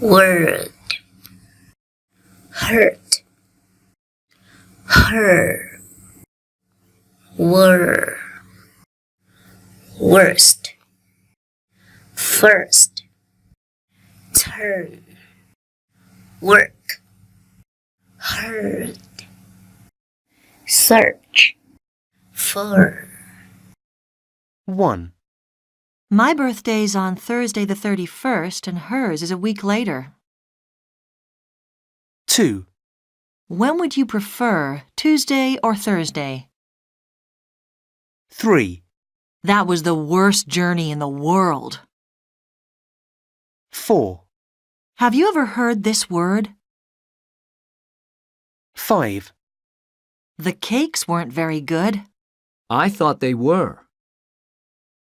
word, hurt, her, were, worst, first, turn, work, heard, search, for. 1. My birthday's on Thursday the 31st and hers is a week later. 2. When would you prefer, Tuesday or Thursday? 3. That was the worst journey in the world. 4. Have you ever heard this word? 5. The cakes weren't very good. I thought they were.